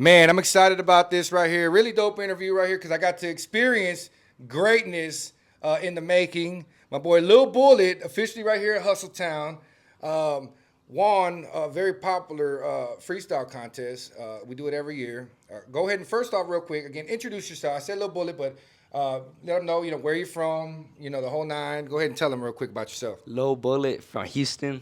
Man, I'm excited about this right here. Really dope interview right here because I got to experience greatness in the making. My boy Lil Bullet, officially right here at Hustletown, won a very popular freestyle contest. We do it every year. Go ahead and first off, real quick, again, introduce yourself. I said Lil Bullet, but let them know, where you're from, the whole nine. Go ahead and tell them real quick about yourself. Lil Bullet from Houston.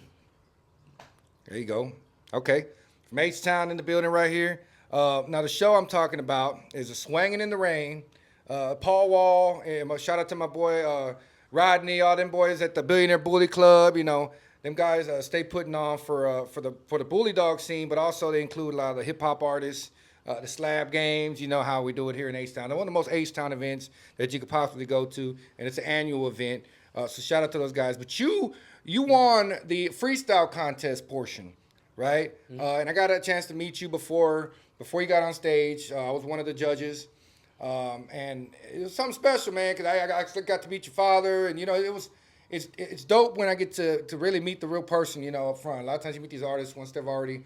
There you go. Okay. From H-Town in the building right here. Now, the show I'm talking about is a Swangin' in the Rain. Paul Wall, and shout out to my boy Rodney, all them boys at the Billionaire Bully Club. Them guys stay putting on for the bully dog scene, but also they include a lot of the hip hop artists, the slab games. You know how we do it here in H-Town. They're one of the most H-Town events that you could possibly go to, and it's an annual event. So shout out to those guys. But you won the freestyle contest portion, right? Mm-hmm. And I got a chance to meet you before you got on stage. I was one of the judges. And it was something special, man, because I actually got to meet your father. And, it's dope when I get to really meet the real person, up front. A lot of times you meet these artists once they've already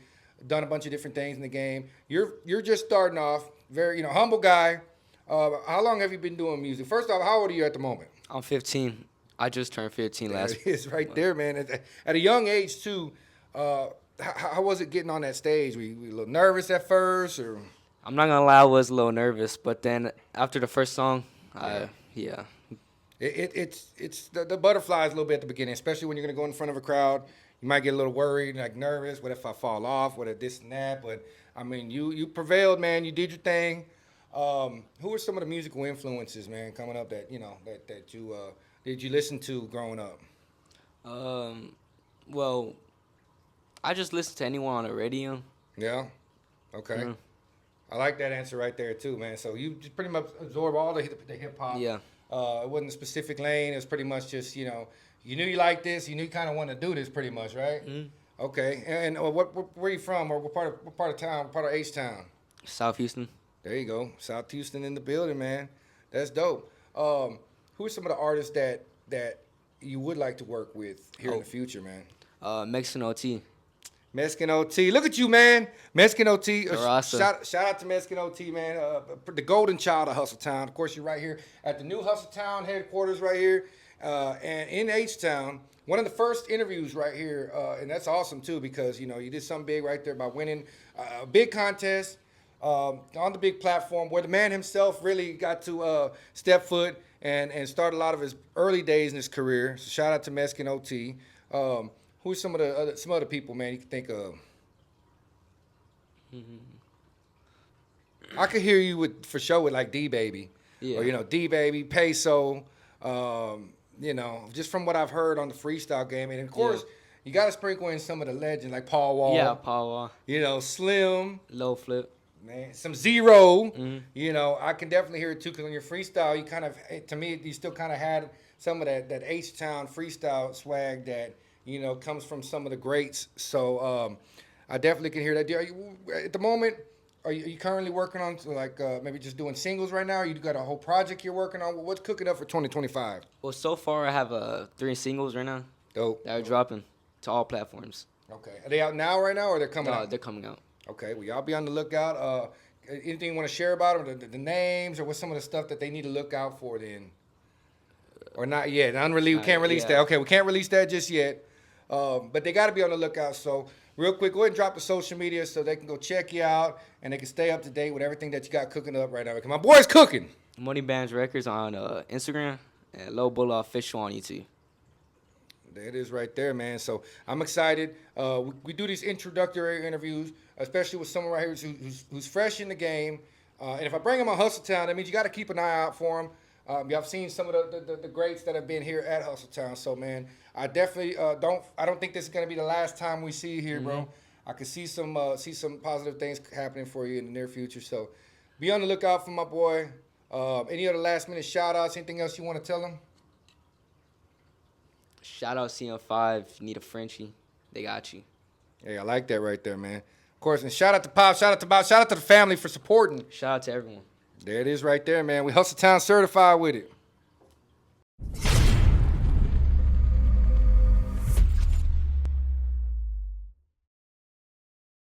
done a bunch of different things in the game. You're just starting off, very, humble guy. How long have you been doing music? First off, how old are you at the moment? I'm 15. I just turned 15 last week. It is right there, man. At a young age, too. How was it getting on that stage? Were you a little nervous at first, or? I'm not gonna lie, I was a little nervous, but then after the first song, yeah. It's the butterflies a little bit at the beginning, especially when you're gonna go in front of a crowd. You might get a little worried, like nervous. What if I fall off? What if this and that? But I mean, you prevailed, man. You did your thing. Who are some of the musical influences, man, coming up that that you did you listen to growing up? Well, I just listen to anyone on the radio. Yeah. Okay. Mm-hmm. I like that answer right there too, man. So you just pretty much absorb all the hip hop. Yeah. It wasn't a specific lane. It was pretty much just you knew you liked this. You knew you kind of wanted to do this, pretty much, right? Mm-hmm. Okay. And where are you from, or what part of town? What part of H-Town? South Houston. There you go, South Houston in the building, man. That's dope. Who are some of the artists that you would like to work with here in the future, man? Mexican OT. Mexican OT. Look at you, man. Mexican OT. Shout out to Mexican OT, man. The golden child of Hustletown. Of course, you're right here at the new Hustletown headquarters right here. And in H-Town, one of the first interviews right here. And that's awesome, too, because, you did something big right there by winning a big contest on the big platform where the man himself really got to step foot and start a lot of his early days in his career. So shout out to Mexican OT. Who's some other people, man, you can think of? Mm-hmm. I could hear you for sure with like D-Baby. Yeah. Or, D-Baby, Peso, just from what I've heard on the freestyle game. And, of course, you got to sprinkle in some of the legends like Paul Wall. Yeah, Paul Wall. Slim. Low Flip. Man, some Zero. Mm-hmm. I can definitely hear it, too, because on your freestyle, you kind of, to me, you still kind of had some of that H-Town freestyle swag that, comes from some of the greats. So I definitely can hear that. At the moment, are you currently working on maybe just doing singles right now? Or you got a whole project you're working on? What's cooking up for 2025? Well, so far I have 3 singles right now. Dope. That are dropping to all platforms. Okay. Are they out now right now, or they're coming out? No, they're coming out. Okay. Well, y'all be on the lookout. Anything you want to share about them? The names, or what's some of the stuff that they need to look out for then? Or not yet? We can't release that. Okay, we can't release that just yet. But they got to be on the lookout. So real quick, go ahead and drop the social media so they can go check you out and they can stay up to date with everything that you got cooking up right now. Because my boy's cooking. Money Bands Records on Instagram and Lil Bullet Official on YouTube. There it is right there, man. So I'm excited. We do these introductory interviews, especially with someone right here who's fresh in the game. And if I bring him on Hustletown, that means you got to keep an eye out for him. I've seen some of the greats that have been here at Hustletown. So, man, I definitely don't think this is going to be the last time we see you here, bro. I can see some positive things happening for you in the near future. So be on the lookout for my boy. Any other last-minute shout-outs, anything else you want to tell him? Shout out CM5. Need a Frenchie. They got you. Hey, I like that right there, man. Of course, and shout out to Pop, shout out to Bob, shout out to the family for supporting. Shout out to everyone. There it is right there, man. We Hustletown certified with it.